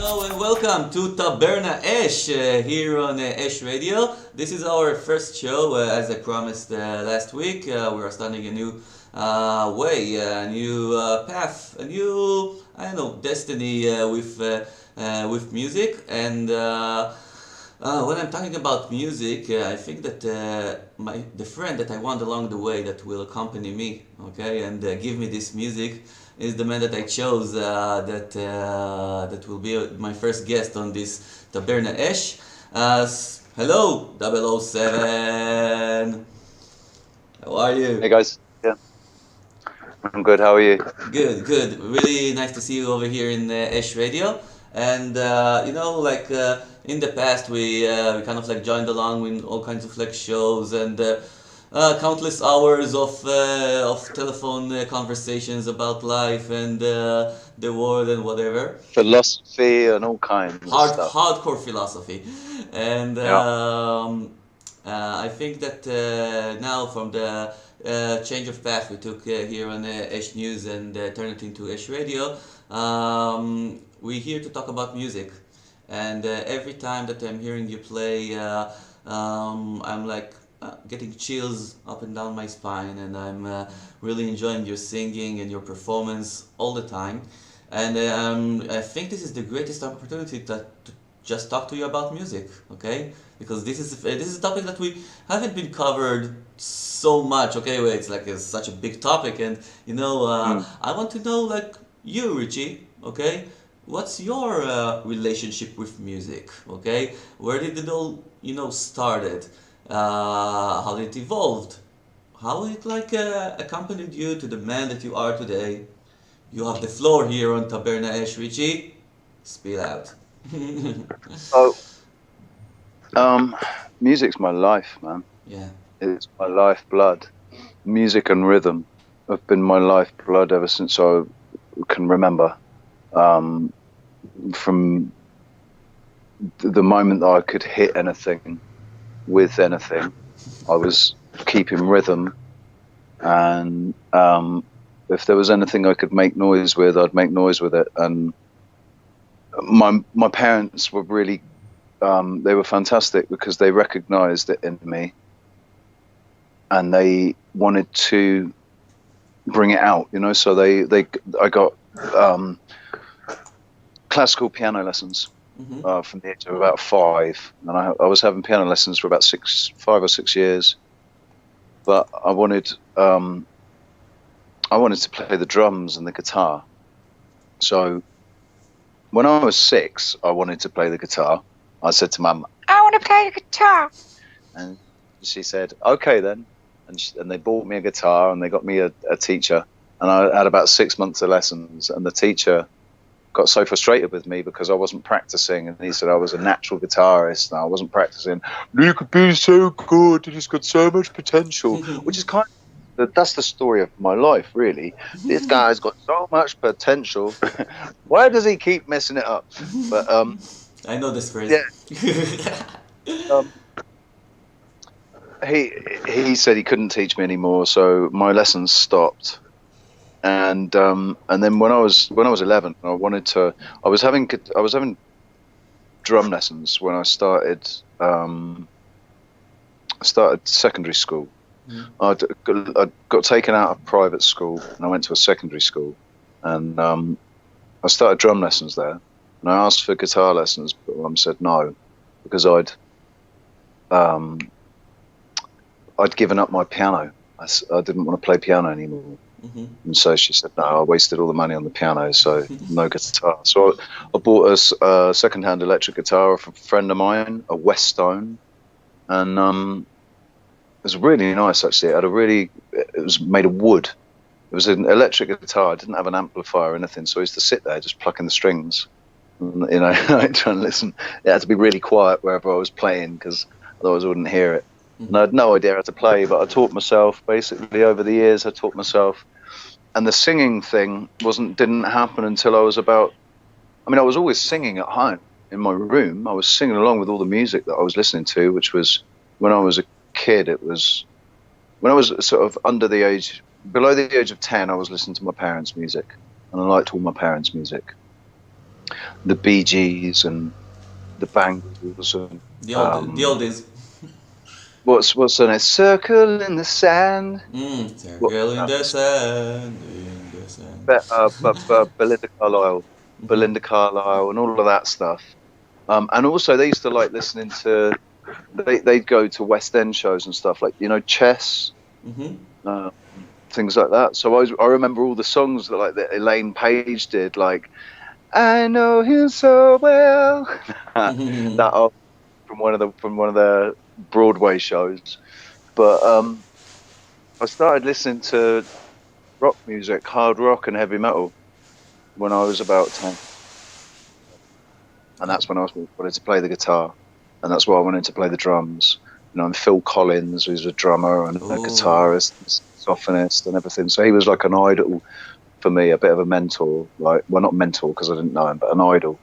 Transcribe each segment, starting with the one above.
Hello and welcome to Taberna ESH here on ESH Radio. This is our first show, as I promised last week. We are starting a new way, a new path, a new, destiny with music. And when I'm talking about music, I think that the friend that I want along the way that will accompany me, okay, and give me this music is the man that I chose that will be my first guest on this Taberna ESH. Hello, 007. How are you? Hey guys. Yeah, I'm good. How are you? Good, good. Really nice to see you over here in ESH Radio. And in the past, we kind of like joined along in all kinds of like shows and countless hours of telephone conversations about life and the world and whatever. Philosophy and all kinds of stuff. Hardcore philosophy. And I think that now from the change of path we took here on ESH News and turned it into ESH Radio, we're here to talk about music. And every time that I'm hearing you play, I'm like getting chills up and down my spine, and I'm really enjoying your singing and your performance all the time. And I think this is the greatest opportunity to just talk to you about music, okay? Because this is a topic that we haven't been covered so much, okay? Where it's like such a big topic, and I want to know like you, Richie, okay? What's your relationship with music, okay? Where did it all, started? How it evolved? How it accompanied you to the man that you are today? You have the floor here on Taberna ESH, Richie. Spill out. Music's my life, man. Yeah. It's my lifeblood. Music and rhythm have been my lifeblood ever since I can remember. From the moment that I could hit anything with anything, I was keeping rhythm, and if there was anything I could make noise with, I'd make noise with it. And my parents were really they were fantastic because they recognized it in me and they wanted to bring it out, so I got classical piano lessons from the age of about 5, and I was having piano lessons for about 5 or 6 years. But I wanted to play the drums and the guitar. So when I was 6, I wanted to play the guitar. I said to Mum, "I want to play the guitar," and she said, "Okay then." And they bought me a guitar and they got me a teacher, and I had about 6 months of lessons. And the teacher got so frustrated with me because I wasn't practicing, and he said I was a natural guitarist and I wasn't practicing. "You could be so good, and he's got so much potential," which is that's the story of my life, really. This guy's got so much potential. Why does he keep messing it up? But I know this phrase. Yeah. He said he couldn't teach me anymore, so my lessons stopped. And then when I was 11, I was having drum lessons when I started secondary school. I got taken out of private school and I went to a secondary school, and I started drum lessons there. And I asked for guitar lessons, but Mum said no, because I'd given up my piano. I didn't want to play piano anymore. And so she said, no, I wasted all the money on the piano, so no guitar. So I bought a second-hand electric guitar from a friend of mine, a Westone, and it was really nice, actually. It was made of wood. It was an electric guitar. It didn't have an amplifier or anything, so I used to sit there just plucking the strings, and, trying to listen. It had to be really quiet wherever I was playing, because otherwise I wouldn't hear it. And I had no idea how to play, but I taught myself. Basically, over the years, I taught myself. And the singing thing didn't happen until I was about. I was always singing at home in my room. I was singing along with all the music that I was listening to, which was when I was a kid. It was when I was sort of below the age of 10. I was listening to my parents' music, and I liked all my parents' music. the Bee Gees and the Bangles and the oldies. What's the next? Circle in the Sand. Circle in the sand. Belinda Carlisle, and all of that stuff. And also they used to like listening to. They'd go to West End shows and stuff like Chess, things like that. So I remember all the songs that Elaine Page did, like I know him so well. That from one of the Broadway shows. But I started listening to rock music, hard rock and heavy metal, when I was about 10, and that's when I wanted to play the guitar. And that's why I wanted to play the drums. And Phil Collins, who's a drummer and a guitarist, saxophonist, and everything. So he was like an idol for me, a bit of a mentor. Well, not mentor because I didn't know him, but an idol.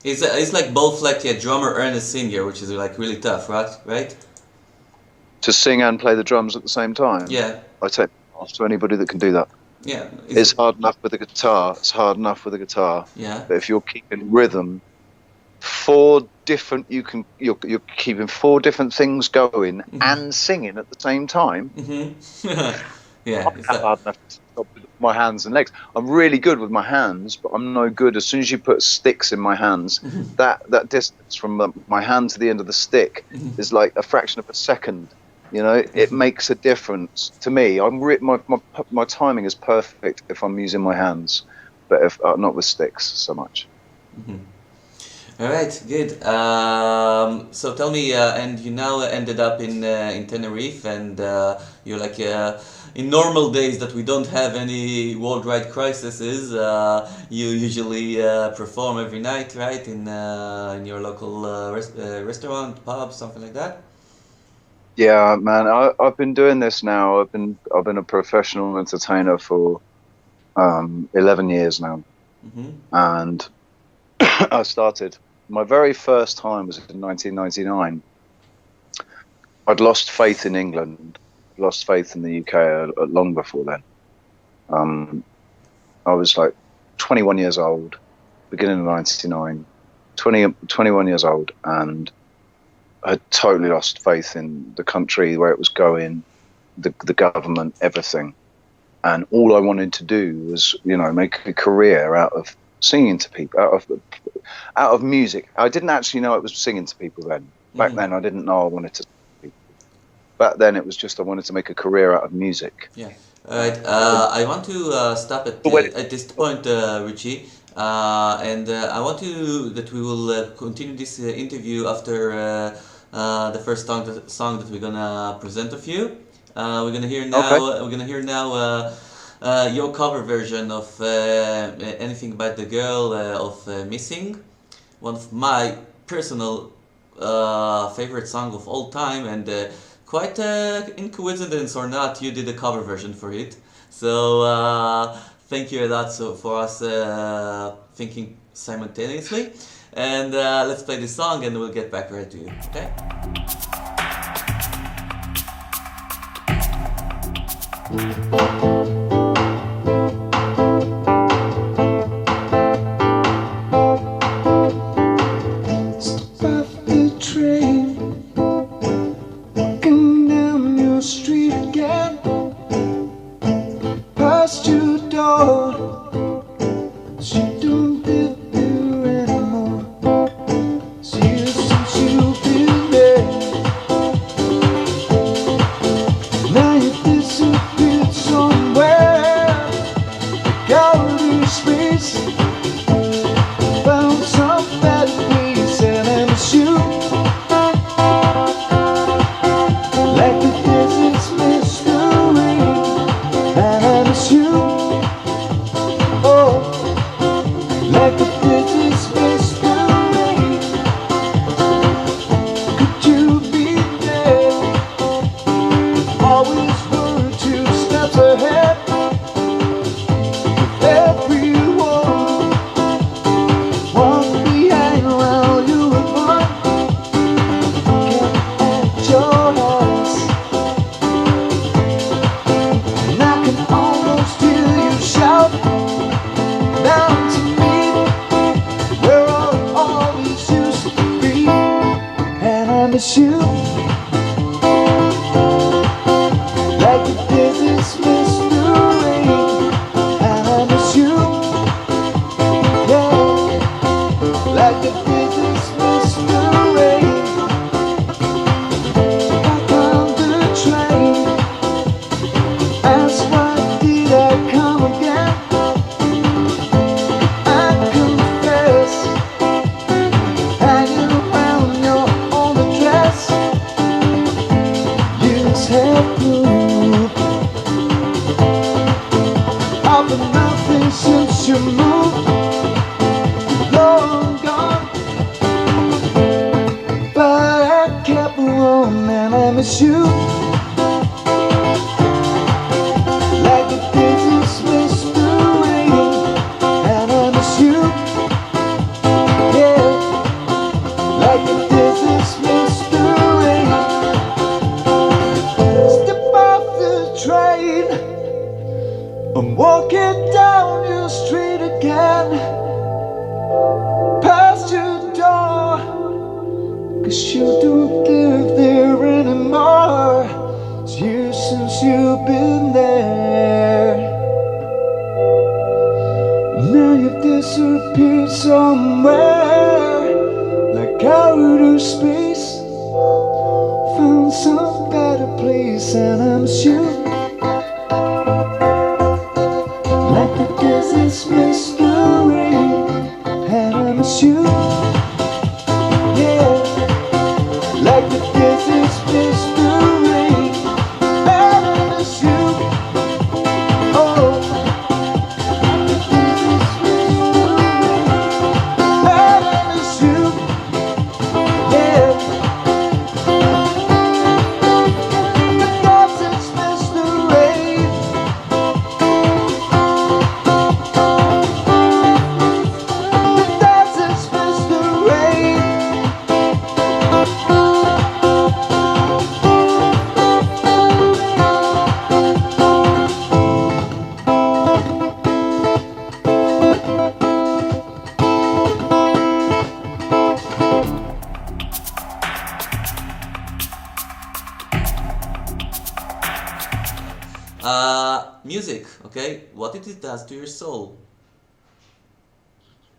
He's like both like a drummer and a singer, which is like really tough, right? To sing and play the drums at the same time. Yeah. I take off to anybody that can do that. Yeah. It's hard enough with the guitar. It's hard enough with the guitar. Yeah. But if you're keeping rhythm, you're keeping 4 different things going and singing at the same time. Yeah, it's hard enough to stop with my hands and legs. I'm really good with my hands, but I'm no good. As soon as you put sticks in my hands, that distance from my hand to the end of the stick is like a fraction of a second. It makes a difference to me. My timing is perfect if I'm using my hands, but if not with sticks so much. All right, good. So tell me, and you now ended up in Tenerife, and you're like in normal days that we don't have any worldwide crises. You usually perform every night, right? In your local restaurant, pub, something like that. Yeah, man. I've been doing this now. I've been a professional entertainer for 11 years now, and I started. My very first time was in 1999. I'd lost faith in England, lost faith in the UK long before then. I was like 21 years old, beginning of 99, 21 years old, and I had totally lost faith in the country, where it was going, the government, everything. And all I wanted to do was, make a career out of singing to people, out of music. I didn't actually know it was singing to people then. Back then, I didn't know I wanted to sing to people. Back then, it was just I wanted to make a career out of music. Yeah. All right. I want to stop at this point, Richie, and I want that we will continue this interview after the first song that we're gonna present of you. We're gonna hear now. Okay. We're gonna hear now. Your cover version of Anything But the Girl of Missing, one of my personal favorite song of all time, and quite in coincidence or not, you did a cover version for it. So thank you a lot for us thinking simultaneously. And let's play this song and we'll get back right to you, okay? Now you disappeared somewhere. Music, okay? What it does to your soul?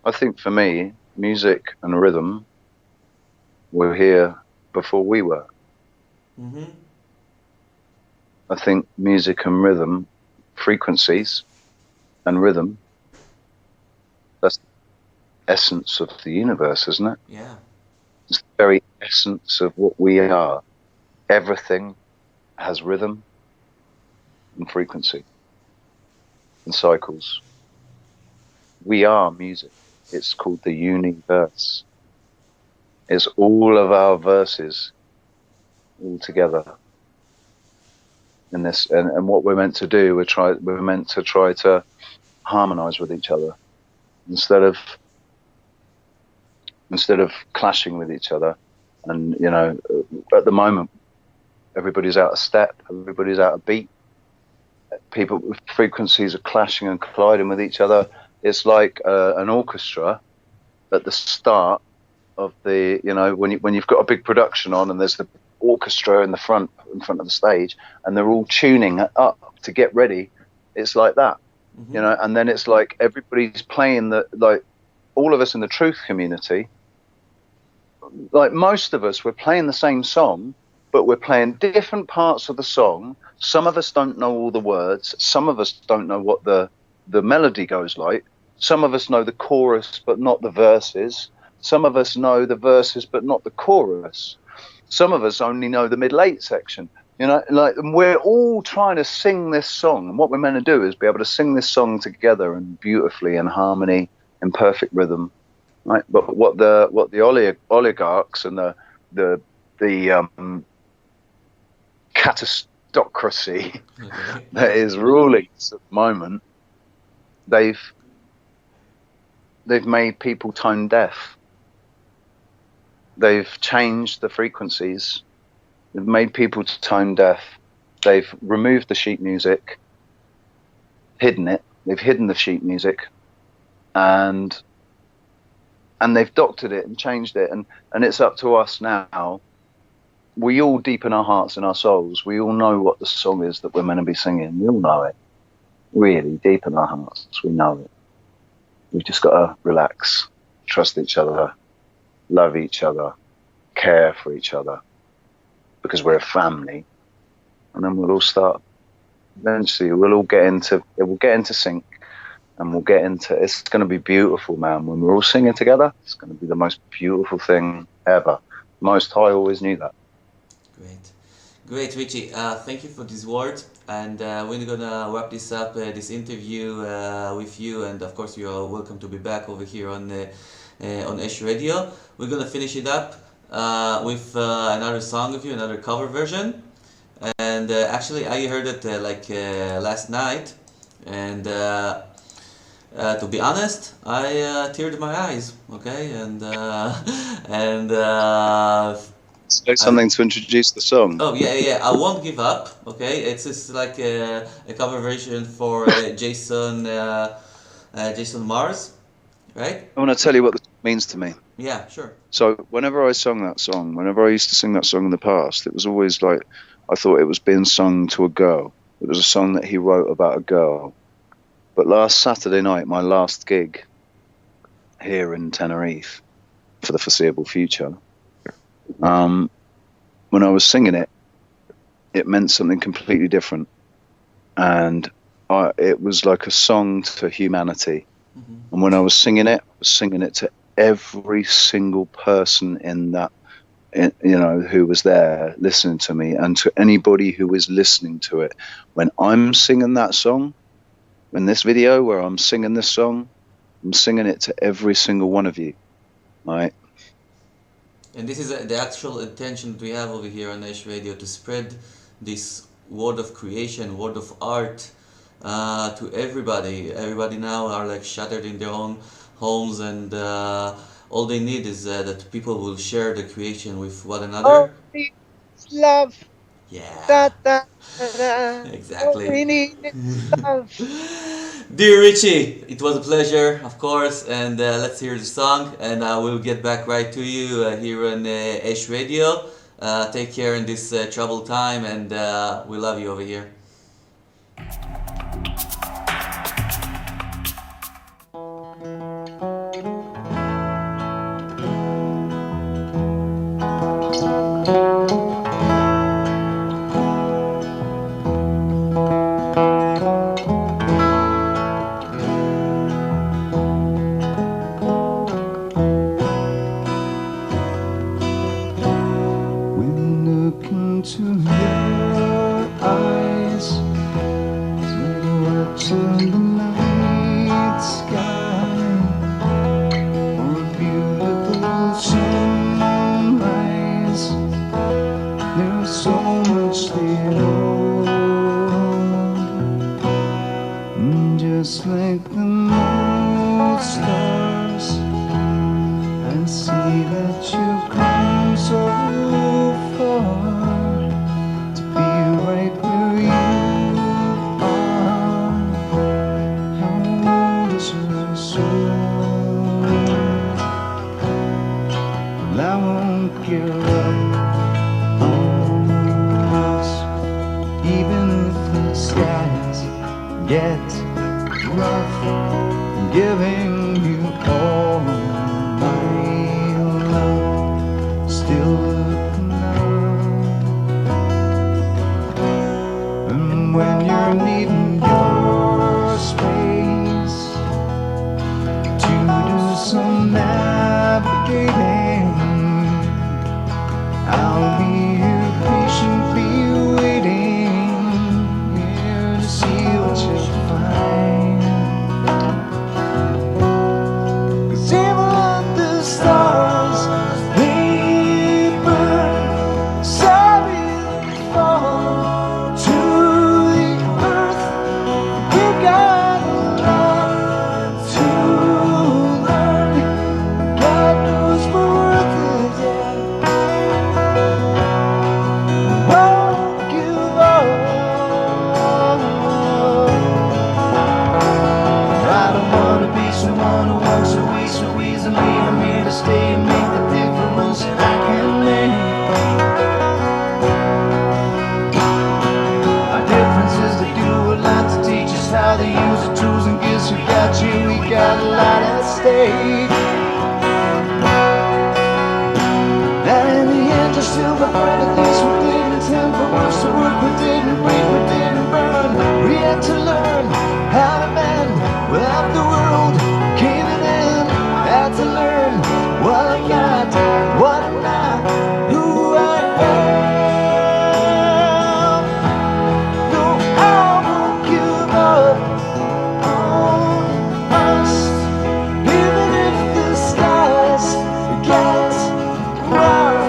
I think for me, music and rhythm were here before we were. Mm-hmm. I think music and rhythm, frequencies and rhythm, that's the essence of the universe, isn't it? Yeah. It's the very essence of what we are. Everything has rhythm and frequency and cycles. We are music. It's called the universe. It's all of our verses all together in this, and what we're meant to do, we're meant to try to harmonize with each other instead of clashing with each other. And at the moment, everybody's out of step, everybody's out of beat. People with frequencies are clashing and colliding with each other. It's like an orchestra at the start of the, when you've got a big production on and there's the orchestra in front of the stage and they're all tuning up to get ready. It's like that, mm-hmm. And then it's like everybody's playing like all of us in the truth community, like most of us, we're playing the same song, but we're playing different parts of the song. Some of us don't know all the words. Some of us don't know what the melody goes like. Some of us know the chorus, but not the verses. Some of us know the verses, but not the chorus. Some of us only know the mid-late section. Like we're all trying to sing this song. And what we're meant to do is be able to sing this song together and beautifully in harmony, in perfect rhythm. Right? But what the oligarchs and the catastocracy that is ruling at the moment, they've made people tone deaf. They've changed the frequencies. They've made people tone deaf. They've removed the sheet music, hidden it. They've hidden the sheet music, and they've doctored it and changed it. And it's up to us now we all, deep in our hearts and our souls, we all know what the song is that we're meant to be singing. We all know it. Really, deep in our hearts, we know it. We've just got to relax, trust each other, love each other, care for each other, because we're a family. And then we'll all start, eventually, it will get into sync, and we'll get into, it's going to be beautiful, man. When we're all singing together, it's going to be the most beautiful thing ever. Most High always knew that. Great, Richie. Thank you for this word, and we're gonna wrap this up, this interview with you, and of course you're welcome to be back over here on ESH Radio. We're gonna finish it up with another song of you, another cover version, and actually I heard it last night, and to be honest, I teared my eyes, okay, and say something to introduce the song. Oh yeah, I Won't Give Up. Okay, it's just like a cover version for Jason Mars, right? I want to tell you what this means to me. Yeah, sure. So whenever I used to sing that song in the past, it was always like, I thought it was being sung to a girl. It was a song that he wrote about a girl. But last Saturday night, my last gig here in Tenerife for the foreseeable future, when I was singing it, it meant something completely different, and it was like a song to humanity. Mm-hmm. And when I was singing it to every single person in that, who was there listening to me, and to anybody who was listening to it. When I'm singing that song, in this video where I'm singing this song, I'm singing it to every single one of you, right? And this is the actual intention that we have over here on ESH Radio, to spread this word of creation, word of art to everybody. Everybody now are like shattered in their own homes, and all they need is that people will share the creation with one another. Oh, love. Yeah. Da, da, da, da. Exactly. All we need is love. Dear Richie, it was a pleasure, of course, and let's hear the song, and I will get back right to you here on ESH Radio. Take care in this troubled time, and we love you over here. fade. And in the end, you're still the friend. At least we didn't temper us to work. We didn't break, we didn't burn. We had to learn how to mend. Well, the world caving in. Had to learn what I'm not, what I'm not, who I am. No, I won't give up on us, even if the skies get rough.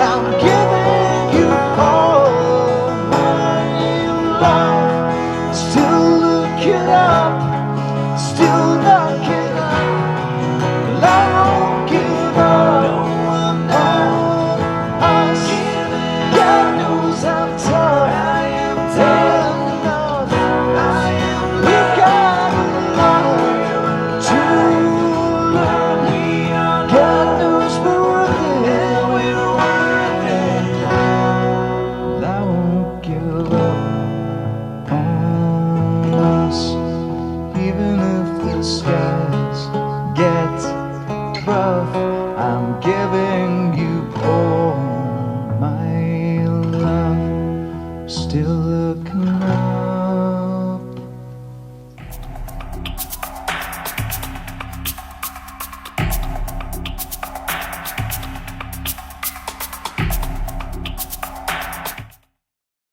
I'm giving you all my love. Still looking up, still knocking up. I won't give up on us. God knows I'm tough. I am enough. We got a lot to learn. God knows we're worth it. I won't give up on us, even if the skies get rough. I'm giving you all my love. Still looking up.